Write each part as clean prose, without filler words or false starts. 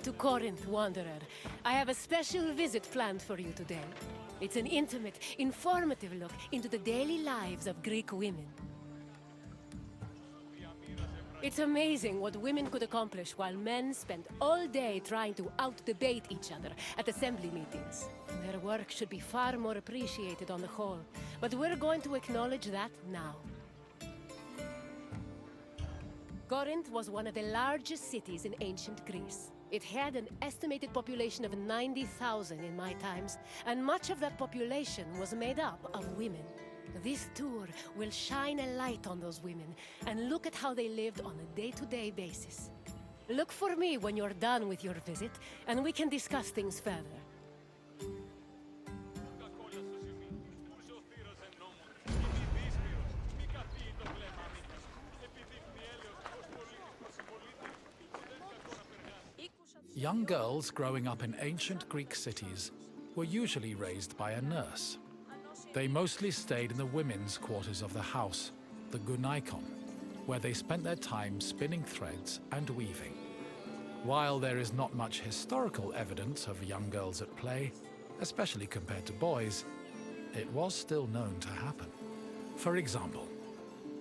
to Corinth, wanderer. I have a special visit planned for you today. It's an intimate, informative look into the daily lives of Greek women. It's amazing what women could accomplish while men spend all day trying to out-debate each other at assembly meetings. Their work should be far more appreciated on the whole, but we're going to acknowledge that now. Corinth was one of the largest cities in ancient Greece. It had an estimated population of 90,000 in my times, and much of that population was made up of women. This tour will shine a light on those women and look at how they lived on a day-to-day basis. Look for me when you're done with your visit, and we can discuss things further. Young girls growing up in ancient Greek cities were usually raised by a nurse. They mostly stayed in the women's quarters of the house, the gunaikon, where they spent their time spinning threads and weaving. While there is not much historical evidence of young girls at play, especially compared to boys, it was still known to happen. For example,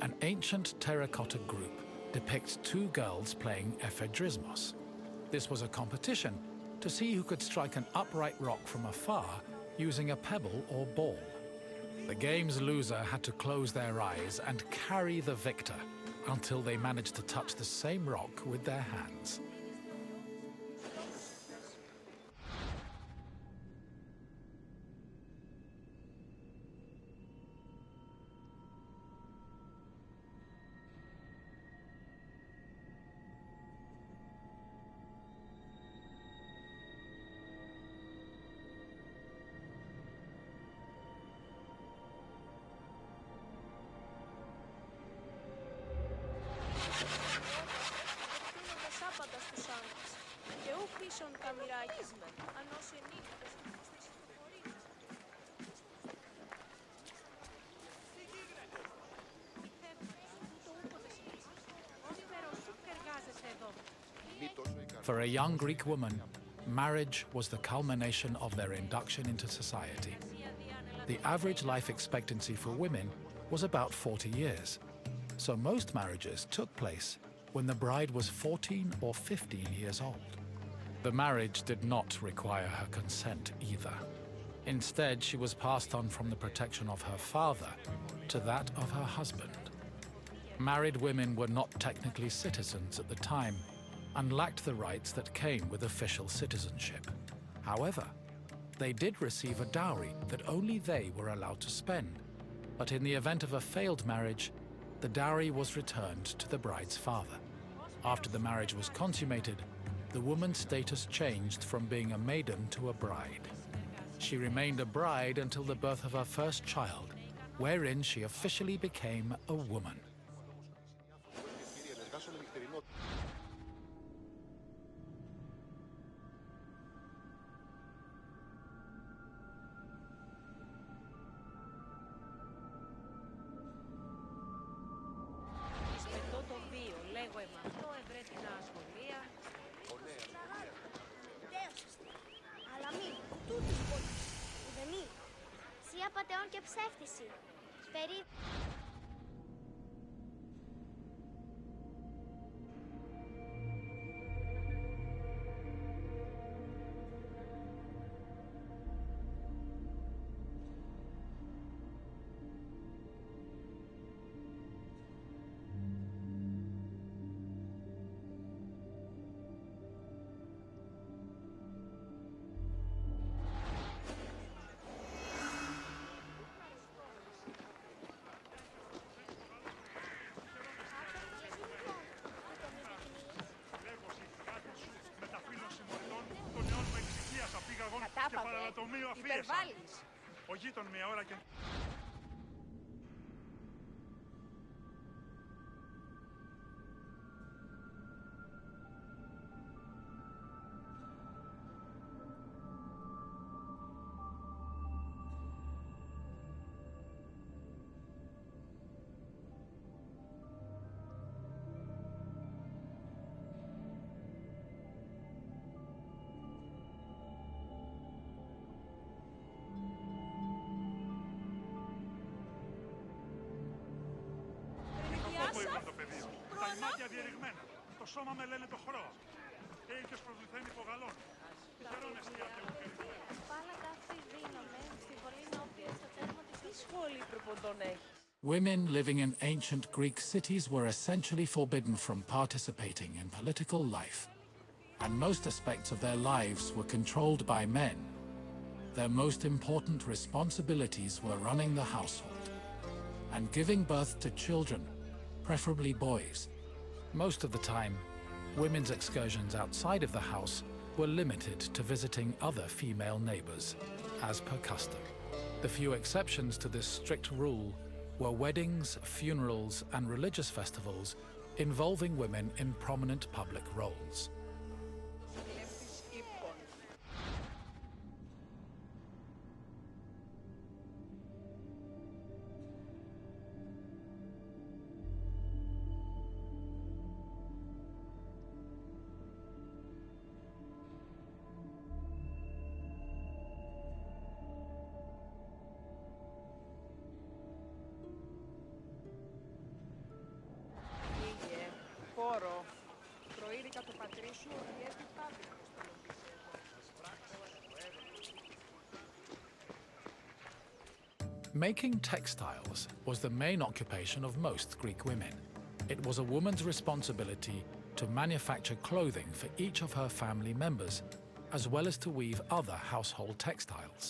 an ancient terracotta group depicts two girls playing ephedrismos. This was a competition to see who could strike an upright rock from afar using a pebble or ball. The game's loser had to close their eyes and carry the victor until they managed to touch the same rock with their hands. For a young Greek woman, marriage was the culmination of their induction into society. The average life expectancy for women was about 40 years, so most marriages took place when the bride was 14 or 15 years old. The marriage did not require her consent either. Instead, she was passed on from the protection of her father to that of her husband. Married women were not technically citizens at the time and lacked the rights that came with official citizenship. However, they did receive a dowry that only they were allowed to spend, but in the event of a failed marriage, the dowry was returned to the bride's father. After the marriage was consummated, the woman's status changed from being a maiden to a bride. She remained a bride until the birth of her first child, wherein she officially became a woman. Απατεών και ψεύτιση. Υπερβάλλεις. Ο γείτον μια ώρα και... μάτια διερριγμένα. Το σώμα με λένε το χρό. Και ίδιος προσληθαίνει υπογαλώνει. Τυχερόν εστιάται μου περιμένει. Πάλατα αυτή δίνομαι στη βολή νόπια στο τέρμα της. Τι σχόλη προποντών έχει. Women living in ancient Greek cities were essentially forbidden from participating in political life, and most aspects of their lives were controlled by men. Their most important responsibilities were running the household and giving birth to children, preferably boys. Most of the time, women's excursions outside of the house were limited to visiting other female neighbors, as per custom. The few exceptions to this strict rule were weddings, funerals, and religious festivals involving women in prominent public roles. Χώρο. Προείδηκα το πατρί σου ότι έτσι πάντα. Making textiles was the main occupation of most Greek women. It was a woman's responsibility to manufacture clothing for each of her family members, as well as to weave other household textiles.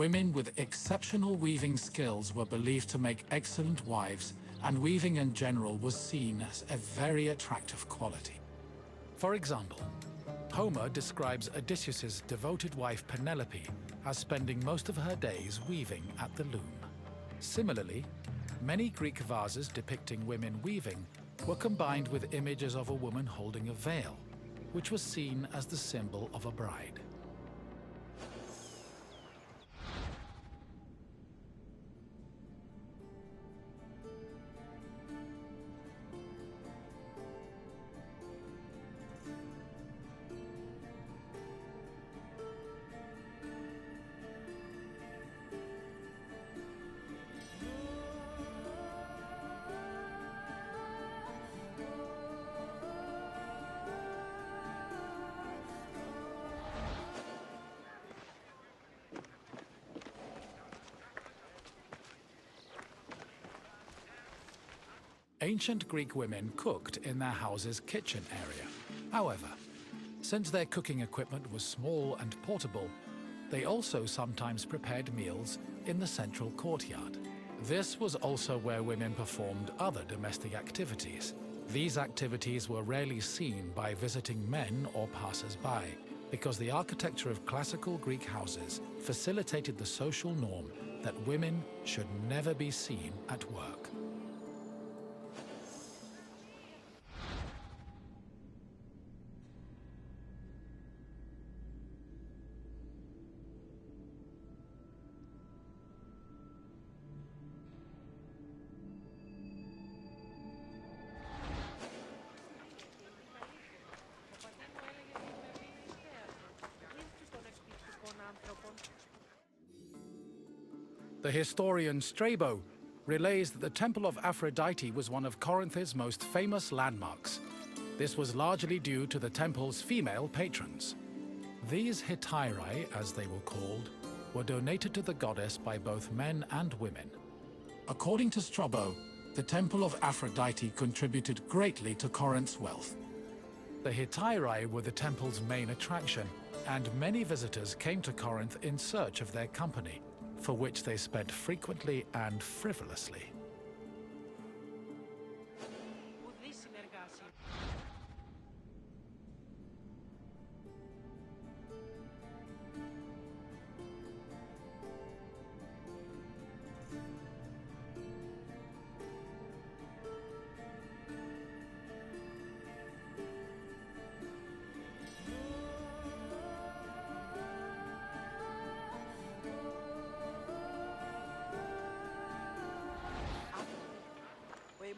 Women with exceptional weaving skills were believed to make excellent wives, and weaving in general was seen as a very attractive quality. For example, Homer describes Odysseus's devoted wife Penelope as spending most of her days weaving at the loom. Similarly, many Greek vases depicting women weaving were combined with images of a woman holding a veil, which was seen as the symbol of a bride. Ancient Greek women cooked in their house's kitchen area. However, since their cooking equipment was small and portable, they also sometimes prepared meals in the central courtyard. This was also where women performed other domestic activities. These activities were rarely seen by visiting men or passers-by, because the architecture of classical Greek houses facilitated the social norm that women should never be seen at work. The historian Strabo relays that the Temple of Aphrodite was one of Corinth's most famous landmarks. This was largely due to the temple's female patrons. These hetairai, as they were called, were donated to the goddess by both men and women. According to Strabo, the Temple of Aphrodite contributed greatly to Corinth's wealth. The hetairai were the temple's main attraction, and many visitors came to Corinth in search of their company, for which they spent frequently and frivolously.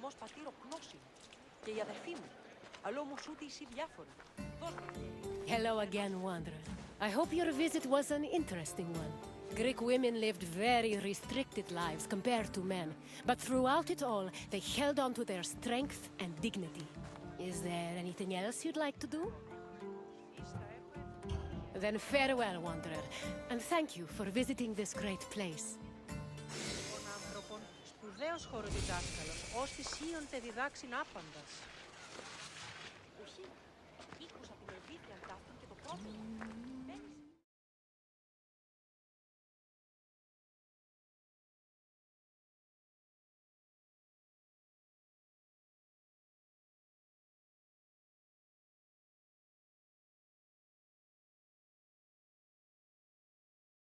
Εμώς πατήρω γνώσιμο και η αδερφή μου. Αλλά όμως ούτε εσύ διάφορα. Δώσ' μου. Hello again, wanderer. I hope your visit was an interesting one. Greek women lived very restricted lives compared to men, but throughout it all, they held on to their strength and dignity. Is there anything else you'd like to do? Then farewell, wanderer, and thank you for visiting this great place. Των άνθρωπων, σπουδαίος χωροδιδάσκαλος, ως τη σύονται διδάξιν άπαντας.